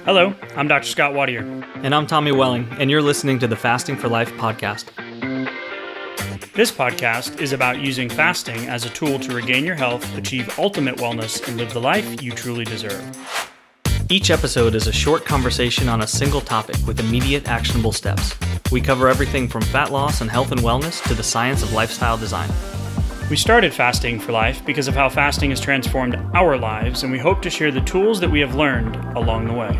Hello, I'm Dr. Scott Watier. And I'm Tommy Welling, and you're listening to the Fasting for Life podcast. This podcast is about using fasting as a tool to regain your health, achieve ultimate wellness, and live the life you truly deserve. Each episode is a short conversation on a single topic with immediate actionable steps. We cover everything from fat loss and health and wellness to the science of lifestyle design. We started Fasting for Life because of how fasting has transformed our lives, and we hope to share the tools that we have learned along the way.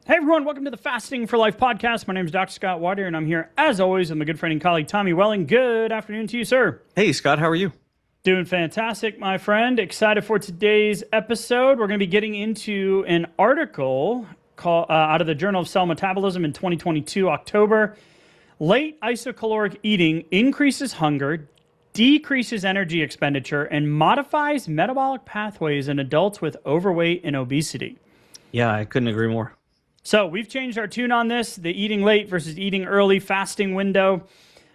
Hey everyone, welcome to the Fasting for Life podcast. My name is Dr. Scott Watier, and I'm here, as always, with my good friend and colleague, Tommy Welling. Good afternoon to you, sir. Hey, Scott, how are you? Doing fantastic, my friend. Excited for today's episode. We're going to be getting into an article out of the Journal of Cell Metabolism in 2022, October. Late isocaloric eating increases hunger, decreases energy expenditure, and modifies metabolic pathways in adults with overweight and obesity. Yeah, I couldn't agree more. So we've changed our tune on this, the eating late versus eating early fasting window.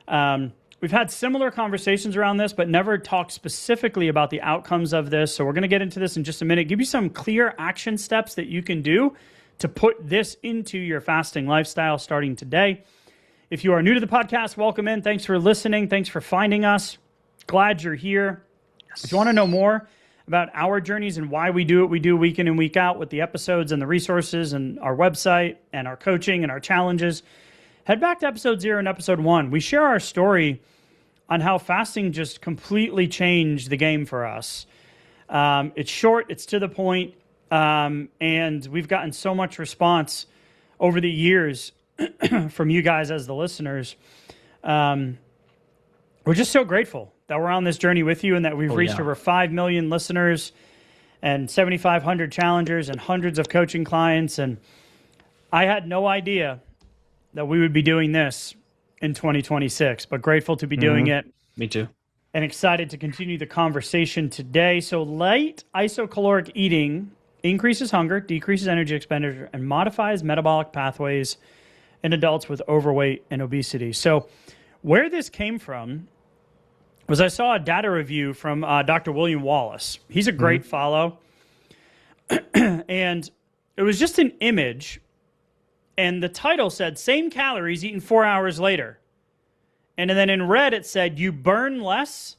We've had similar conversations around this, but never talked specifically about the outcomes of this. So we're going to get into this in just a minute, give you some clear action steps that you can do to put this into your fasting lifestyle starting today. If you are new to the podcast, welcome in. Thanks for listening. Thanks for finding us. Glad you're here. Yes. If you want to know more about our journeys and why we do what we do week in and week out with the episodes and the resources and our website and our coaching and our challenges, head back to episode 0 and episode 1. We share our story on how fasting just completely changed the game for us. It's short, it's to the point, and we've gotten so much response over the years from you guys as the listeners. We're just so grateful that we're on this journey with you and that we've reached over 5 million listeners and 7,500 challengers and hundreds of coaching clients. And I had no idea that we would be doing this in 2026, but grateful to be doing it. Me too. And excited to continue the conversation today. So late isocaloric eating increases hunger, decreases energy expenditure, and modifies metabolic pathways in adults with overweight and obesity. So where this came from was I saw a data review from Dr. William Wallace. He's a great follow. And it was just an image, and the title said, same calories eaten 4 hours later. And then in red it said, you burn less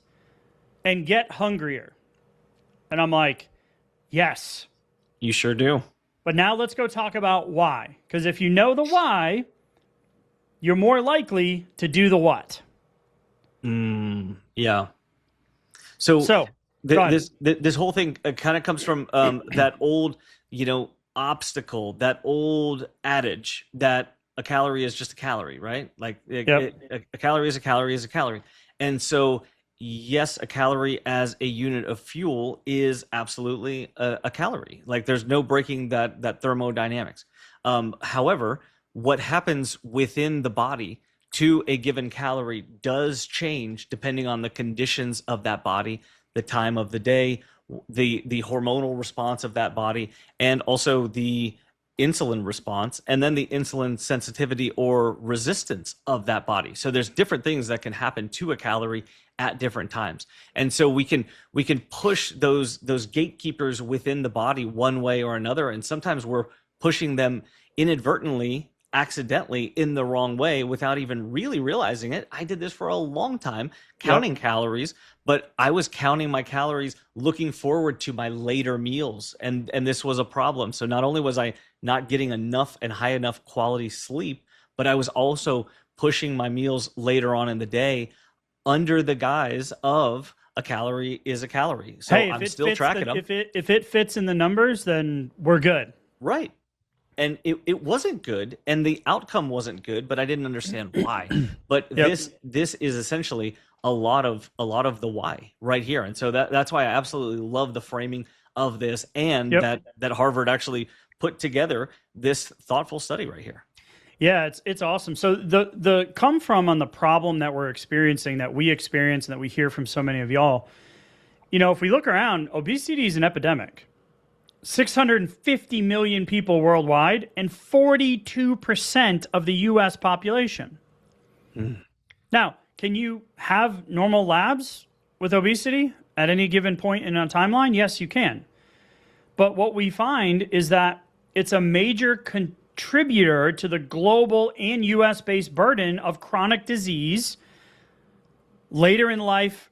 and get hungrier. And I'm like, yes. You sure do. But now let's go talk about why. Because if you know the why, you're more likely to do the what. Yeah. So this whole thing kind of comes from that old, obstacle, that old adage that a calorie is just a calorie, right? Like a calorie is a calorie is a calorie. And so, yes, a calorie as a unit of fuel is absolutely a calorie. Like there's no breaking that thermodynamics. However, what happens within the body to a given calorie does change depending on the conditions of that body, the time of the day, the hormonal response of that body, and also the insulin response, and then the insulin sensitivity or resistance of that body. So there's different things that can happen to a calorie at different times. And so we can push those gatekeepers within the body one way or another, and sometimes we're pushing them inadvertently, accidentally in the wrong way without even really realizing it. I did this for a long time, counting calories, but I was counting my calories looking forward to my later meals. And this was a problem. So not only was I not getting enough and high enough quality sleep, but I was also pushing my meals later on in the day under the guise of a calorie is a calorie. So I'm still tracking them. If it fits in the numbers, then we're good. Right. And it wasn't good, and the outcome wasn't good, but I didn't understand why. But this is essentially a lot of the why right here. And so that's why I absolutely love the framing of this, and that Harvard actually put together this thoughtful study right here. Yeah, it's awesome. So the come from on the problem that we're experiencing, that we experience, and that we hear from so many of y'all, if we look around, obesity is an epidemic. 650 million people worldwide and 42% of the U.S. population. Now, can you have normal labs with obesity at any given point in a timeline? Yes, you can. But what we find is that it's a major contributor to the global and US-based burden of chronic disease, later in life,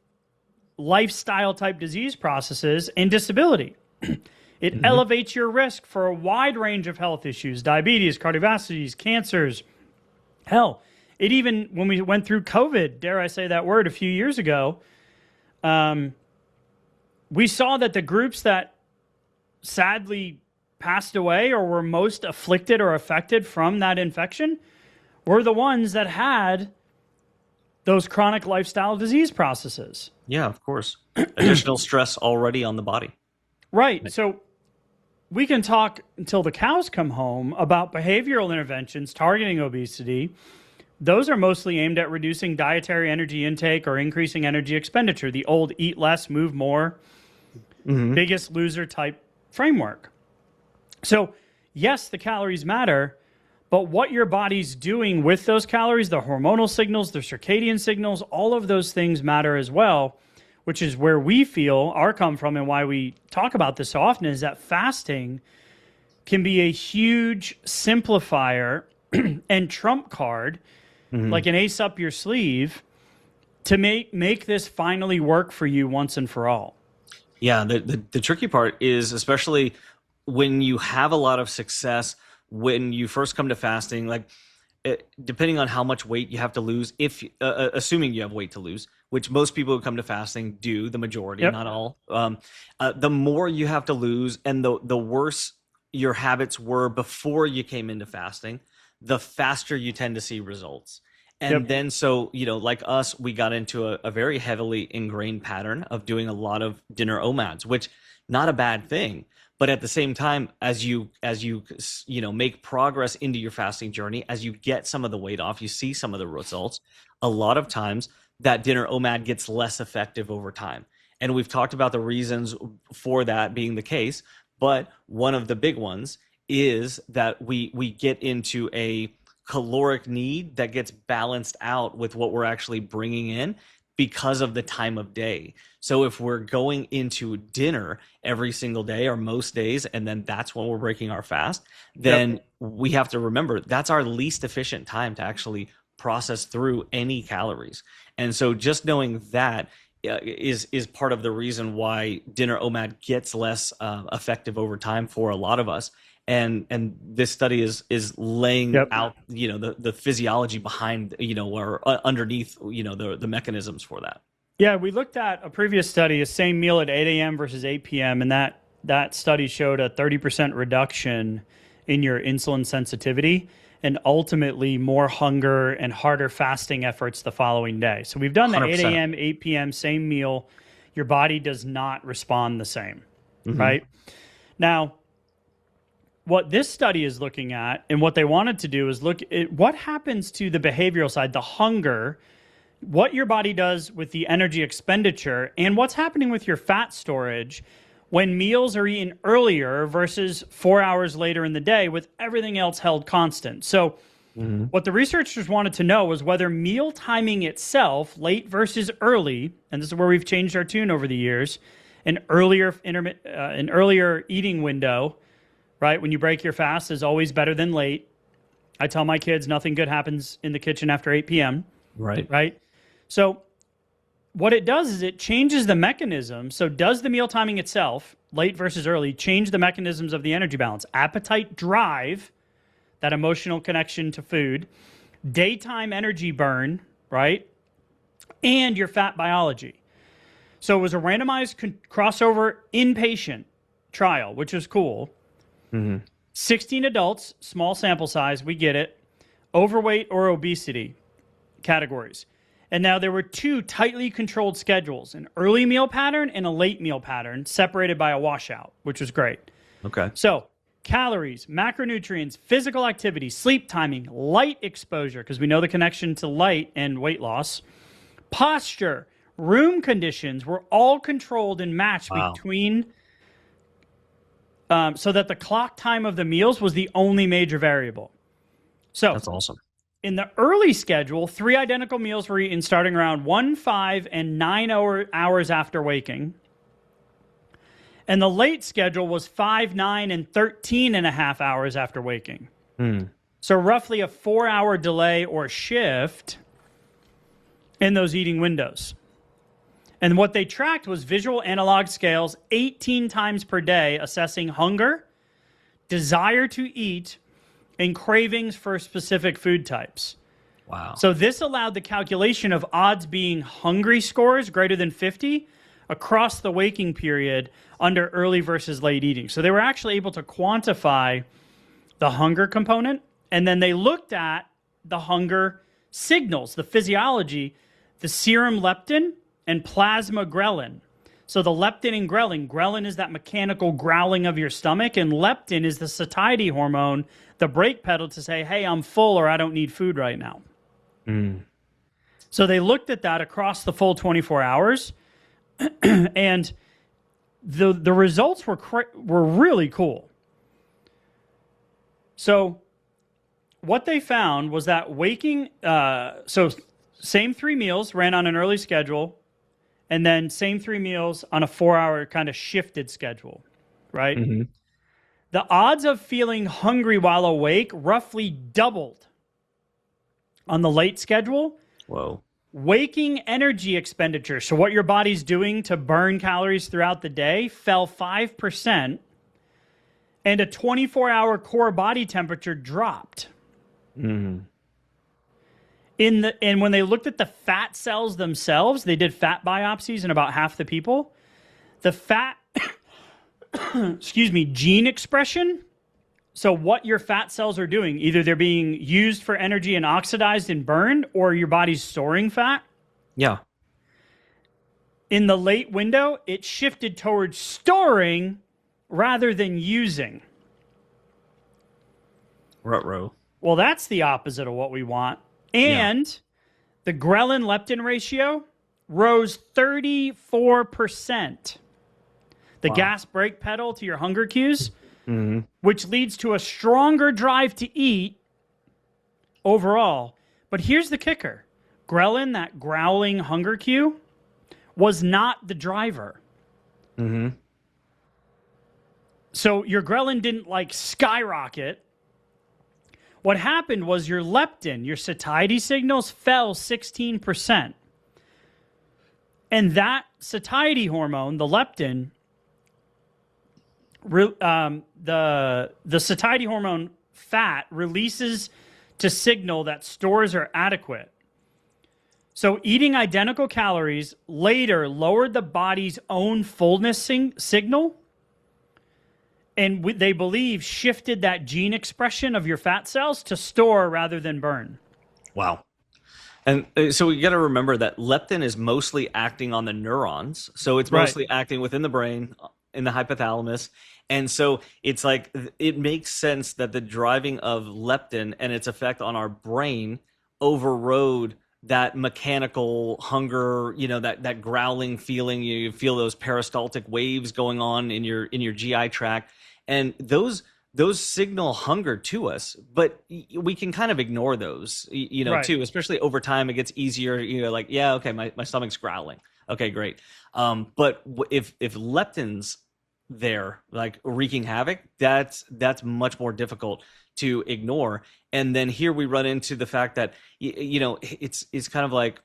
lifestyle type disease processes, and disability. It elevates your risk for a wide range of health issues, diabetes, cardiovascular disease, cancers. Hell, it even, when we went through COVID, dare I say that word, a few years ago, we saw that the groups that sadly passed away or were most afflicted or affected from that infection were the ones that had those chronic lifestyle disease processes. Yeah, of course. Additional stress already on the body. Right. So we can talk until the cows come home about behavioral interventions targeting obesity. Those are mostly aimed at reducing dietary energy intake or increasing energy expenditure, the old eat less, move more, biggest loser type framework. So yes, the calories matter, but what your body's doing with those calories, the hormonal signals, the circadian signals, all of those things matter as well, which is where we feel our come from and why we talk about this so often, is that fasting can be a huge simplifier and trump card, like an ace up your sleeve, to make this finally work for you once and for all. Yeah, the tricky part is, especially when you have a lot of success, when you first come to fasting, like depending on how much weight you have to lose, if assuming you have weight to lose, which most people who come to fasting do, the majority, not all, the more you have to lose and the worse your habits were before you came into fasting, the faster you tend to see results. And then, so, like us, we got into a very heavily ingrained pattern of doing a lot of dinner OMADs, which not a bad thing. But at the same time, as you make progress into your fasting journey, as you get some of the weight off, you see some of the results, a lot of times that dinner OMAD gets less effective over time. And we've talked about the reasons for that being the case. But one of the big ones is that we get into a caloric need that gets balanced out with what we're actually bringing in because of the time of day. So if we're going into dinner every single day or most days, and then that's when we're breaking our fast, then we have to remember that's our least efficient time to actually process through any calories. And so just knowing that is part of the reason why dinner OMAD gets less effective over time for a lot of us. And this study is laying out, the physiology behind, or underneath, the mechanisms for that. Yeah, we looked at a previous study, a same meal at 8 a.m. versus 8 p.m. And that study showed a 30% reduction in your insulin sensitivity and ultimately more hunger and harder fasting efforts the following day. So we've done the 8 a.m., 8 p.m., same meal. Your body does not respond the same, right? Now, what this study is looking at and what they wanted to do is look at what happens to the behavioral side, the hunger, what your body does with the energy expenditure, and what's happening with your fat storage when meals are eaten earlier versus 4 hours later in the day with everything else held constant. So what the researchers wanted to know was whether meal timing itself, late versus early, and this is where we've changed our tune over the years, an earlier eating window, right, when you break your fast, is always better than late. I tell my kids nothing good happens in the kitchen after 8 p.m. Right? So what it does is it changes the mechanism. So does the meal timing itself, late versus early, change the mechanisms of the energy balance? Appetite drive, that emotional connection to food, daytime energy burn, right? And your fat biology. So it was a randomized crossover inpatient trial, which was cool. 16 adults, small sample size, we get it, overweight or obesity categories. And now there were two tightly controlled schedules, an early meal pattern and a late meal pattern, separated by a washout, which was great. Okay. So calories, macronutrients, physical activity, sleep timing, light exposure, because we know the connection to light and weight loss, posture, room conditions were all controlled and matched between... so that the clock time of the meals was the only major variable. So that's awesome. In the early schedule, 3 identical meals were eaten starting around 1, 5, and 9 hours after waking. And the late schedule was 5, 9, and 13 and a half hours after waking. So roughly a 4-hour delay or shift in those eating windows. And what they tracked was visual analog scales 18 times per day, assessing hunger, desire to eat, and cravings for specific food types. Wow. So this allowed the calculation of odds being hungry scores greater than 50 across the waking period under early versus late eating. So they were actually able to quantify the hunger component, and then they looked at the hunger signals, the physiology, the serum leptin and plasma ghrelin. So the leptin and ghrelin is that mechanical growling of your stomach, and leptin is the satiety hormone, the brake pedal to say, hey, I'm full or I don't need food right now. So they looked at that across the full 24 hours, and the results were really cool. So what they found was that waking, so same 3 meals ran on an early schedule, and then same 3 meals on a 4-hour kind of shifted schedule, right? The odds of feeling hungry while awake roughly doubled on the late schedule. Whoa. Waking energy expenditure, so what your body's doing to burn calories throughout the day, fell 5%, and a 24-hour core body temperature dropped. And when they looked at the fat cells themselves, they did fat biopsies in about half the people. The fat, gene expression, so what your fat cells are doing, either they're being used for energy and oxidized and burned, or your body's storing fat. Yeah. In the late window, it shifted towards storing rather than using. Ruh-roh. Well, that's the opposite of what we want. And the ghrelin-leptin ratio rose 34%. The gas brake pedal to your hunger cues, which leads to a stronger drive to eat overall. But here's the kicker. Ghrelin, that growling hunger cue, was not the driver. So your ghrelin didn't like skyrocket. What happened was your leptin, your satiety signals, fell 16%. And that satiety hormone, the leptin, the satiety hormone fat releases to signal that stores are adequate. So eating identical calories later lowered the body's own fullness signal, and they believe shifted that gene expression of your fat cells to store rather than burn. Wow. And so we got to remember that leptin is mostly acting on the neurons. So it's mostly acting within the brain, in the hypothalamus. And so it's like, it makes sense that the driving of leptin and its effect on our brain overrode that mechanical hunger, that growling feeling. You feel those peristaltic waves going on in your GI tract. And those signal hunger to us, but we can kind of ignore those, too, especially over time. It gets easier. My stomach's growling. Okay, great. But if leptin's there, like wreaking havoc, that's much more difficult to ignore. And then here we run into the fact that, it's kind of like,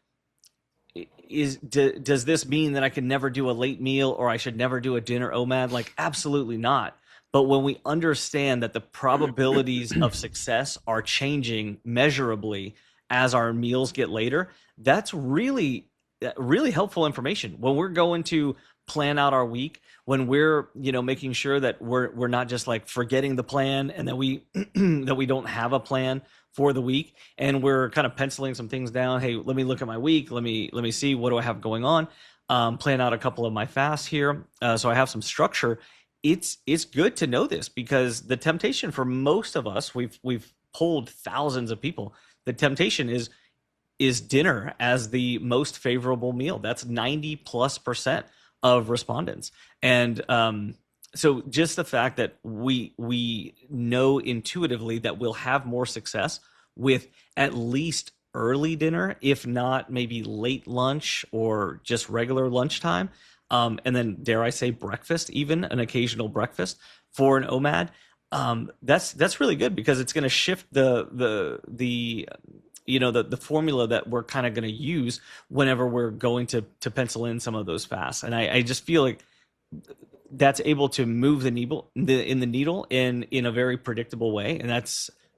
does this mean that I can never do a late meal, or I should never do a dinner OMAD? Like, absolutely not. But when we understand that the probabilities of success are changing measurably as our meals get later, that's really, really helpful information. When we're going to plan out our week, when we're, making sure that we're not just like forgetting the plan, and that we that we don't have a plan for the week, and we're kind of penciling some things down. Hey, let me look at my week. Let me see, what do I have going on? Plan out a couple of my fasts here, so I have some structure. It's good to know this, because the temptation for most of us, we've polled thousands of people. The temptation is dinner as the most favorable meal. That's 90+% of respondents. And so just the fact that we know intuitively that we'll have more success with at least early dinner, if not maybe late lunch or just regular lunchtime. And then, dare I say, breakfast, even an occasional breakfast for an OMAD. That's really good, because it's going to shift the formula that we're kind of going to use whenever we're going to pencil in some of those fasts. And I just feel like that's able to move the needle in a very predictable way, and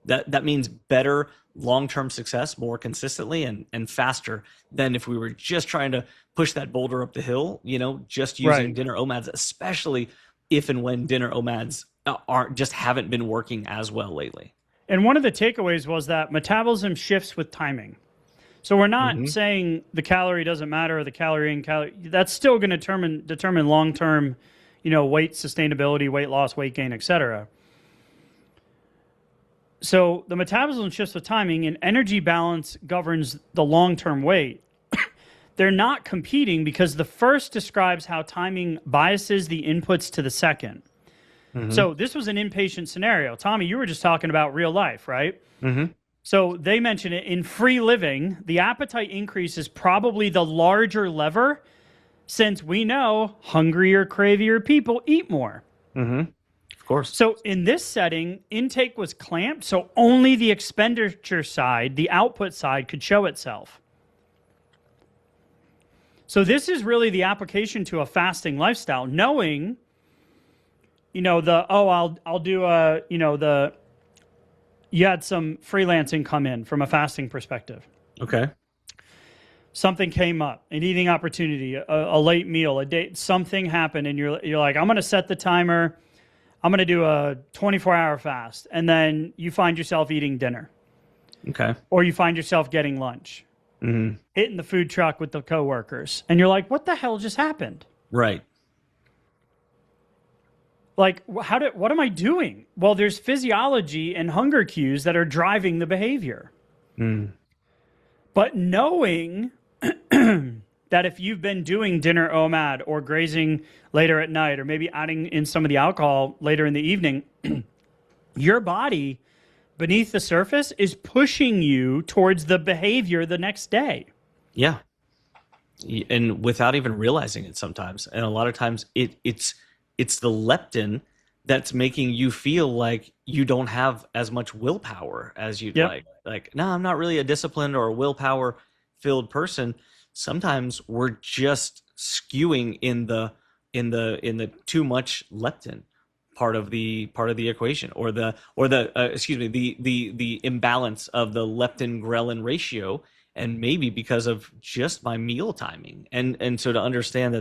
that means better long-term success more consistently and faster than if we were just trying to push that boulder up the hill, just using dinner OMADs, especially if and when dinner OMADs haven't been working as well lately. And one of the takeaways was that metabolism shifts with timing. So we're not saying the calorie doesn't matter, or the calorie in, calorie. That's still going to determine long-term, weight sustainability, weight loss, weight gain, etc. So the metabolism shifts with timing, and energy balance governs the long-term weight. They're not competing, because the first describes how timing biases the inputs to the second. So this was an inpatient scenario. Tommy, you were just talking about real life, right? So they mention it in free living. The appetite increase is probably the larger lever, since we know hungrier, cravier people eat more. Of course. So in this setting, intake was clamped, so only the expenditure side, the output side, could show itself. So this is really the application to a fasting lifestyle, knowing, I'll do you had some freelancing come in from a fasting perspective. Okay. Something came up, an eating opportunity, a late meal, a date, something happened, and you're like, I'm going to set the timer. I'm going to do a 24-hour fast. And then you find yourself eating dinner. Okay. Or you find yourself getting lunch. Hitting the food truck with the coworkers. And you're like, what the hell just happened? Right. Like, what am I doing? Well, there's physiology and hunger cues that are driving the behavior. But knowing that if you've been doing dinner OMAD or grazing later at night, or maybe adding in some of the alcohol later in the evening, your body beneath the surface is pushing you towards the behavior the next day. Yeah. And without even realizing it sometimes. And a lot of times it's the leptin that's making you feel like you don't have as much willpower as you'd like. Like, no, I'm not really a disciplined or a willpower filled person. Sometimes we're just skewing in the too much leptin part of the equation, or the imbalance of the leptin ghrelin ratio, and maybe because of just my meal timing. And so to understand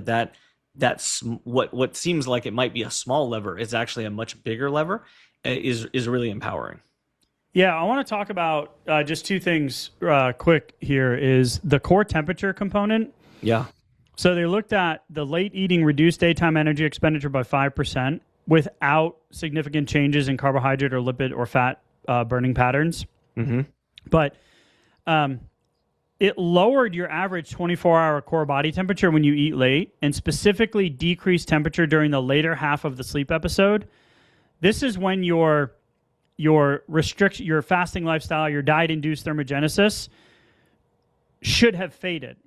that's what seems like it might be a small lever is actually a much bigger lever is really empowering. Yeah, I want to talk about just two things quick here. Is the core temperature component. Yeah. So they looked at the late eating reduced daytime energy expenditure by 5% without significant changes in carbohydrate or lipid or fat burning patterns. But it lowered your average 24-hour core body temperature when you eat late, and specifically decreased temperature during the later half of the sleep episode. This is when your fasting lifestyle, your diet-induced thermogenesis should have faded.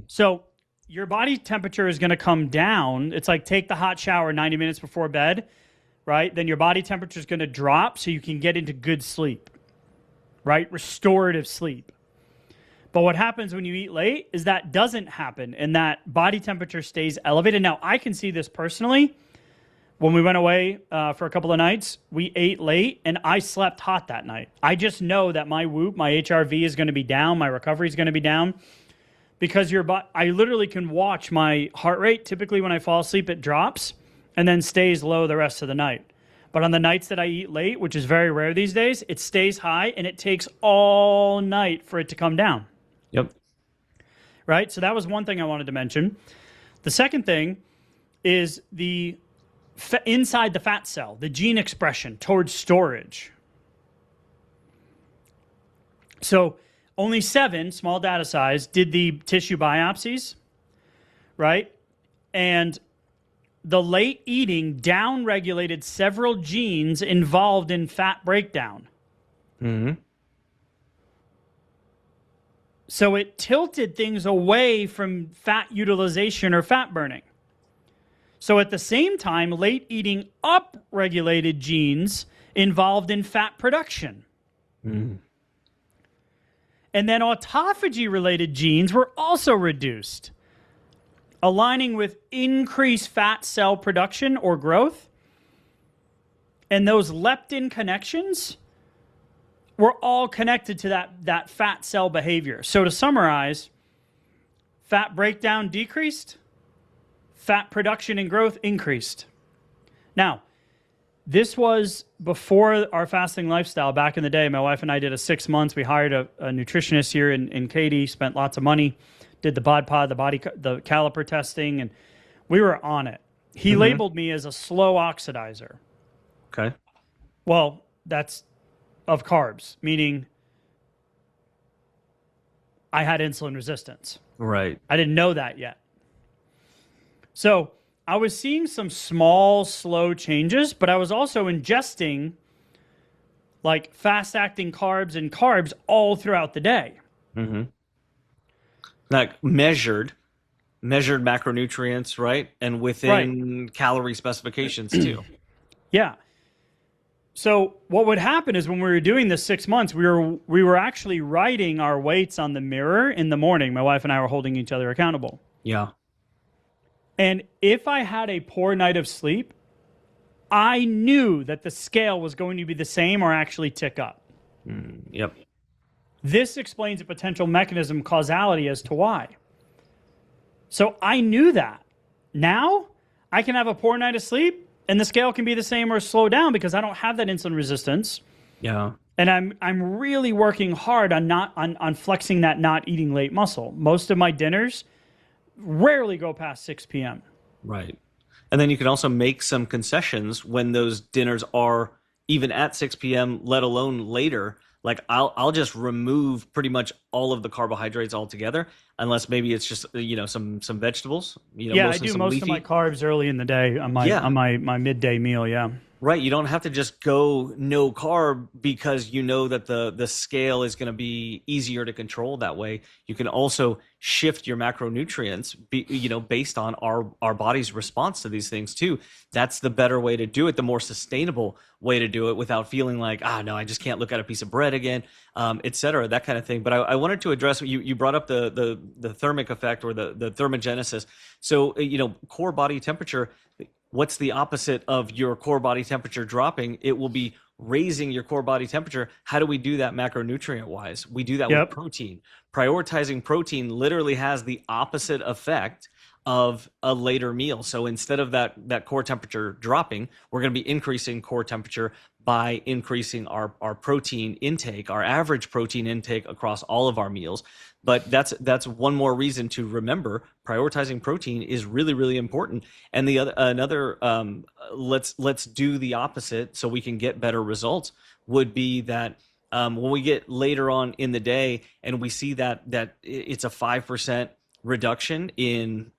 So your body temperature is going to come down. It's like take the hot shower 90 minutes before bed, right? Then your body temperature is going to drop so you can get into good sleep, right? Restorative sleep. But what happens when you eat late is that doesn't happen, and that body temperature stays elevated. Now, I can see this personally. When we went away for a couple of nights, we ate late, and I slept hot that night. I just know that my WHOOP, my HRV is going to be down, my recovery is going to be down, because I literally can watch my heart rate. Typically, when I fall asleep, it drops and then stays low the rest of the night. But on the nights that I eat late, which is very rare these days, it stays high, and it takes all night for it to come down. Yep. Right? So that was one thing I wanted to mention. The second thing is the inside the fat cell, the gene expression towards storage. So only 7, small data size, did the tissue biopsies, right? And the late eating down-regulated several genes involved in fat breakdown. So it tilted things away from fat utilization or fat burning. So at the same time, late eating upregulated genes involved in fat production. Mm. And then autophagy-related genes were also reduced, aligning with increased fat cell production or growth. And those leptin connections were all connected to that fat cell behavior. So to summarize, fat breakdown decreased, fat production and growth increased. Now, this was before our fasting lifestyle. Back in the day, my wife and I did a 6 months. We hired a nutritionist here in Katy, spent lots of money, did the bod pod, the caliper testing, and we were on it. He labeled me as a slow oxidizer. Okay. Well, that's of carbs, meaning I had insulin resistance. Right. I didn't know that yet. So I was seeing some small, slow changes, but I was also ingesting like fast-acting carbs and carbs all throughout the day. Mm-hmm. Like measured macronutrients, right? And within calorie specifications too. Yeah. So what would happen is when we were doing this 6 months, we were actually writing our weights on the mirror in the morning. My wife and I were holding each other accountable. Yeah. And if I had a poor night of sleep, I knew that the scale was going to be the same or actually tick up. Yep. This explains a potential mechanism causality as to why. So I knew that. Now I can have a poor night of sleep and the scale can be the same or slow down because I don't have that insulin resistance. Yeah. And I'm really working hard on flexing that not eating late muscle. Most of my dinners rarely go past 6 p.m. Right. And then you can also make some concessions when those dinners are even at 6 p.m., let alone later. Like I'll just remove pretty much all of the carbohydrates altogether, unless maybe it's just some vegetables. I do most of my carbs early in the day on my midday meal. Yeah. Right. You don't have to just go no carb because you know that the scale is going to be easier to control that way. You can also shift your macronutrients, based on our body's response to these things too. That's the better way to do it, the more sustainable way to do it without feeling like, no, I just can't look at a piece of bread again, et cetera, that kind of thing. But I wanted to address, you brought up the thermic effect or the thermogenesis. So, core body temperature, what's the opposite of your core body temperature dropping? It will be raising your core body temperature. How do we do that macronutrient wise? We do that with protein. Prioritizing protein literally has the opposite effect of a later meal. So instead of that core temperature dropping, we're going to be increasing core temperature by increasing our protein intake, our average protein intake across all of our meals. But that's one more reason to remember prioritizing protein is really, really important. And let's do the opposite so we can get better results would be that when we get later on in the day and we see that it's a 5% reduction in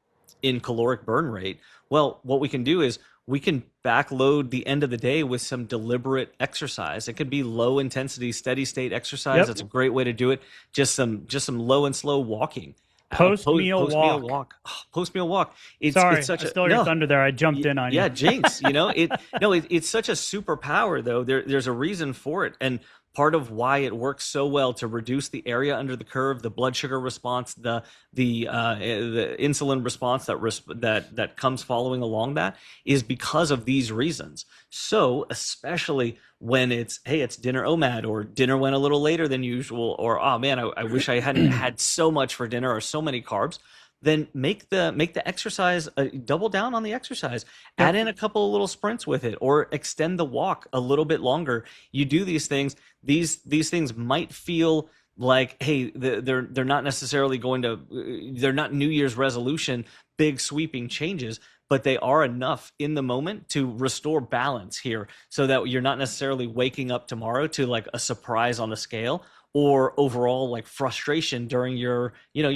caloric burn rate, well, what we can do is we can backload the end of the day with some deliberate exercise. It could be low intensity, steady state exercise. Yep. That's a great way to do it. Just some low and slow walking. Post-meal walk. Post-meal walk. Sorry, I stole your thunder there. I jumped in on you. Yeah, jinx. It's such a superpower though. There's a reason for it. And part of why it works so well to reduce the area under the curve, the blood sugar response, the insulin response that comes following along that is because of these reasons. So especially when it's dinner OMAD or dinner went a little later than usual, or oh man, I wish I hadn't had so much for dinner or so many carbs. Then make the exercise, double down on the exercise, add in a couple of little sprints with it, or extend the walk a little bit longer. You do these things. These things might feel like, hey, they're not necessarily they're not New Year's resolution, big sweeping changes, but they are enough in the moment to restore balance here so that you're not necessarily waking up tomorrow to like a surprise on the scale or overall like frustration during your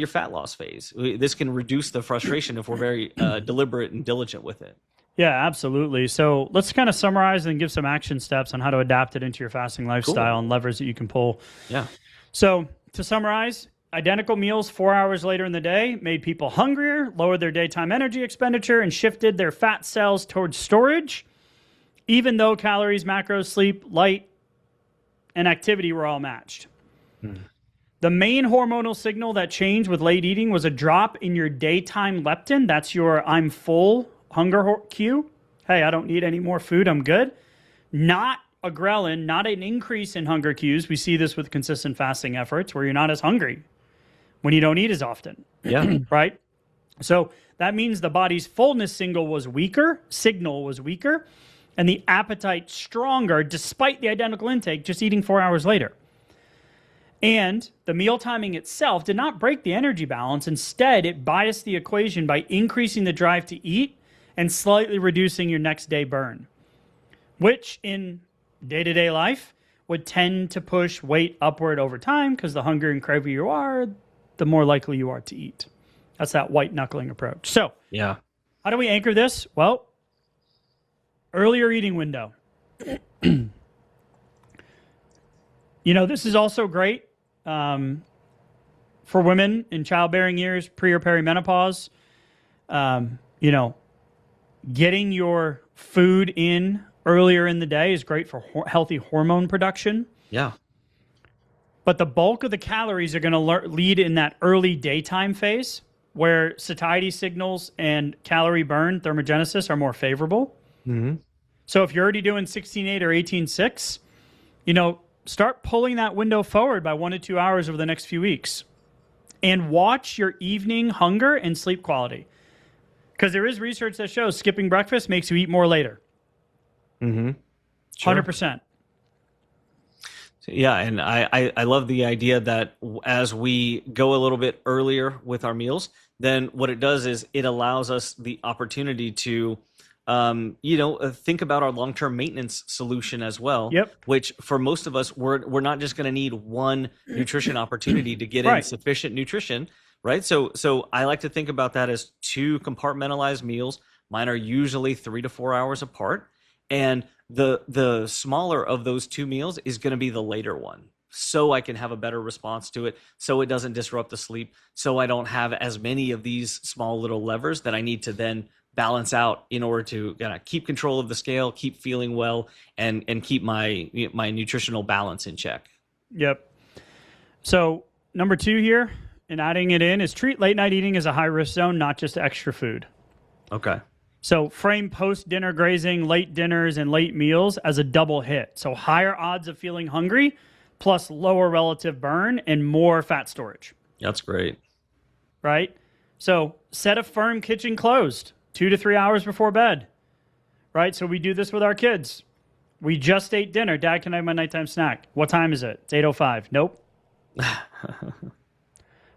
fat loss phase. This can reduce the frustration if we're very deliberate and diligent with it. Yeah, absolutely. So let's kind of summarize and give some action steps on how to adapt it into your fasting lifestyle and levers that you can pull. Yeah. So to summarize, identical meals 4 hours later in the day made people hungrier, lowered their daytime energy expenditure, and shifted their fat cells towards storage, even though calories, macros, sleep, light, and activity were all matched. The main hormonal signal that changed with late eating was a drop in your daytime leptin. That's your I'm full hunger cue. Hey, I don't need any more food. I'm good. Not a ghrelin, not an increase in hunger cues. We see this with consistent fasting efforts where you're not as hungry when you don't eat as often. Yeah. Right? So that means the body's fullness signal was weaker, and the appetite stronger despite the identical intake, just eating 4 hours later. And the meal timing itself did not break the energy balance. Instead, it biased the equation by increasing the drive to eat and slightly reducing your next day burn, which in day-to-day life would tend to push weight upward over time because the hungrier and cravier you are, the more likely you are to eat. That's that white knuckling approach. So, yeah, how do we anchor this? Well, earlier eating window. This is also great for women in childbearing years, pre or perimenopause. Getting your food in earlier in the day is great for healthy hormone production. Yeah. But the bulk of the calories are going to lead in that early daytime phase where satiety signals and calorie burn, thermogenesis, are more favorable. Mm-hmm. So if you're already doing 16.8 or 18.6, start pulling that window forward by 1 to 2 hours over the next few weeks. And watch your evening hunger and sleep quality. Because there is research that shows skipping breakfast makes you eat more later. Mm-hmm. Sure. 100%. Yeah, and I love the idea that as we go a little bit earlier with our meals, then what it does is it allows us the opportunity to think about our long-term maintenance solution as well. Yep. Which for most of us, we're not just going to need one nutrition opportunity to get in sufficient nutrition, right? So I like to think about that as 2 compartmentalized meals. Mine are usually 3 to 4 hours apart, and the smaller of those 2 meals is going to be the later one, so I can have a better response to it, so it doesn't disrupt the sleep, so I don't have as many of these small little levers that I need to then balance out in order to keep control of the scale, keep feeling well, and keep my nutritional balance in check. Yep. So number 2 here, and adding it in, is treat late night eating as a high risk zone, not just extra food. Okay. So frame post-dinner grazing, late dinners, and late meals as a double hit. So higher odds of feeling hungry, plus lower relative burn and more fat storage. That's great. Right? So set a firm kitchen closed 2 to 3 hours before bed. Right? So we do this with our kids. We just ate dinner. Dad, can I have my nighttime snack? What time is it? It's 8:05. Nope.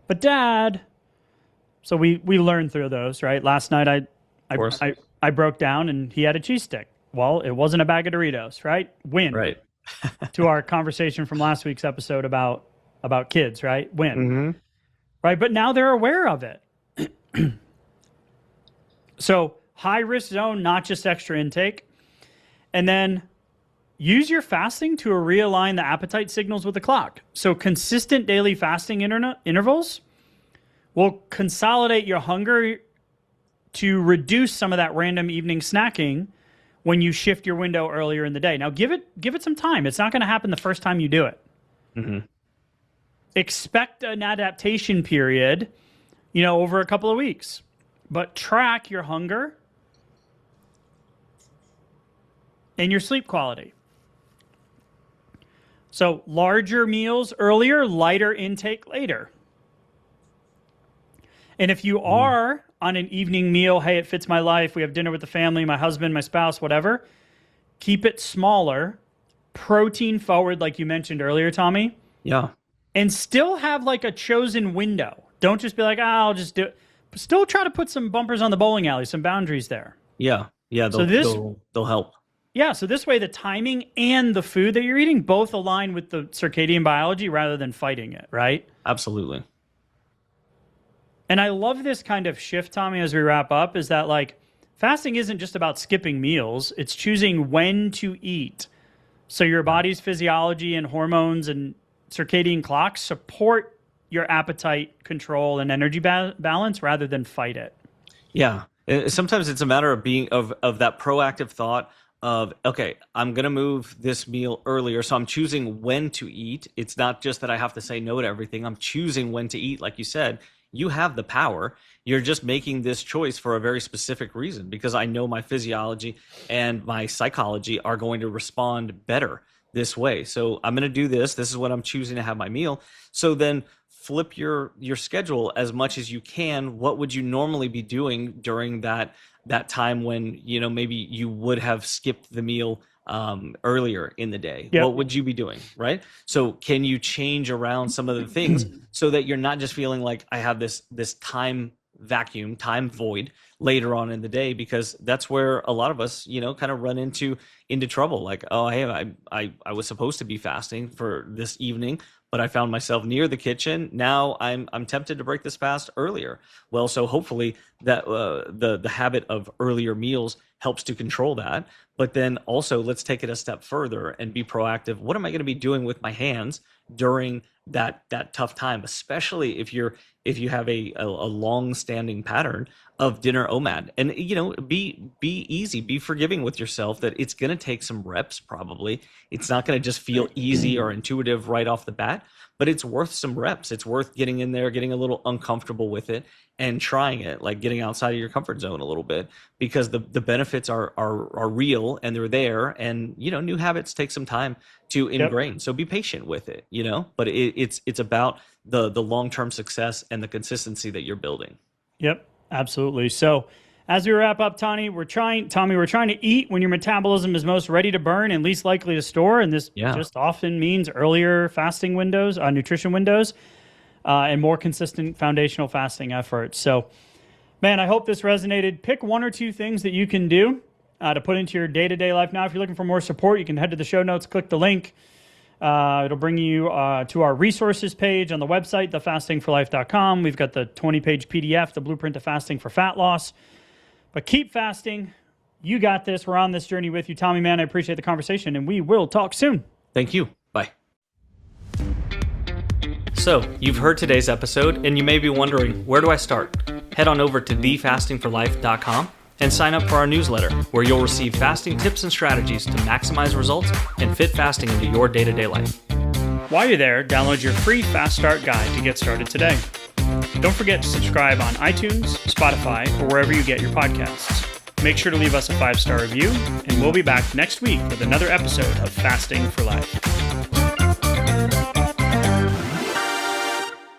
But Dad... So we learned through those, right? Last night I broke down and he had a cheese stick. Well, it wasn't a bag of Doritos, right? Win. Right. To our conversation from last week's episode about kids, right? Win. Mm-hmm. Right? But now they're aware of it. So high risk zone, not just extra intake. And then use your fasting to realign the appetite signals with the clock. So consistent daily fasting intervals will consolidate your hunger to reduce some of that random evening snacking when you shift your window earlier in the day. Now, give it some time. It's not going to happen the first time you do it. Mm-hmm. Expect an adaptation period, over a couple of weeks. But track your hunger and your sleep quality. So larger meals earlier, lighter intake later. And if you are on an evening meal, hey, it fits my life, we have dinner with the family, my husband, my spouse, whatever, keep it smaller, protein forward, like you mentioned earlier, Tommy. Yeah. And still have like a chosen window. Don't just be like, I'll just do it. Still try to put some bumpers on the bowling alley, some boundaries there. Yeah. They'll help. Yeah, so this way the timing and the food that you're eating both align with the circadian biology rather than fighting it, right? Absolutely. And I love this kind of shift, Tommy, as we wrap up, is that like fasting isn't just about skipping meals. It's choosing when to eat. So your body's physiology and hormones and circadian clocks support your appetite control and energy balance rather than fight it. Yeah. Sometimes it's a matter of being of that proactive thought of, okay, I'm going to move this meal earlier. So I'm choosing when to eat. It's not just that I have to say no to everything. I'm choosing when to eat. Like you said, you have the power. You're just making this choice for a very specific reason, because I know my physiology and my psychology are going to respond better this way. So I'm going to do this. This is when I'm choosing to have my meal. So then flip your schedule as much as you can. What would you normally be doing during that time when, maybe you would have skipped the meal earlier in the day? Yep. What would you be doing, right? So can you change around some of the things so that you're not just feeling like I have this time vacuum, time void later on in the day? Because that's where a lot of us, kind of run into trouble. Like, oh, hey, I was supposed to be fasting for this evening, but I found myself near the kitchen. Now I'm tempted to break this fast earlier. Well, so hopefully that the habit of earlier meals helps to control that. But then also let's take it a step further and be proactive. What am I going to be doing with my hands during that tough time, especially if you have a long-standing pattern of dinner OMAD? And be easy, be forgiving with yourself that it's going to take some reps. Probably it's not going to just feel easy or intuitive right off the bat, but it's worth some reps. It's worth getting in there, getting a little uncomfortable with it and trying it, like getting outside of your comfort zone a little bit, because the benefits are real and they're there. And new habits take some time to ingrain. Yep. So be patient with it, but it's about the long-term success and the consistency that you're building. Yep, absolutely. So as we wrap up, Tommy, we're trying to eat when your metabolism is most ready to burn and least likely to store. And this just often means earlier fasting windows, nutrition windows, and more consistent foundational fasting efforts. So, man, I hope this resonated. Pick one or two things that you can do to put into your day-to-day life. Now, if you're looking for more support, you can head to the show notes, click the link. It'll bring you to our resources page on the website, thefastingforlife.com. We've got the 20-page PDF, the Blueprint to Fasting for Fat Loss. But keep fasting. You got this. We're on this journey with you. Tommy, man, I appreciate the conversation, and we will talk soon. Thank you. Bye. So, you've heard today's episode, and you may be wondering, where do I start? Head on over to thefastingforlife.com and sign up for our newsletter, where you'll receive fasting tips and strategies to maximize results and fit fasting into your day-to-day life. While you're there, download your free Fast Start guide to get started today. Don't forget to subscribe on iTunes, Spotify, or wherever you get your podcasts. Make sure to leave us a 5-star review, and we'll be back next week with another episode of Fasting for Life.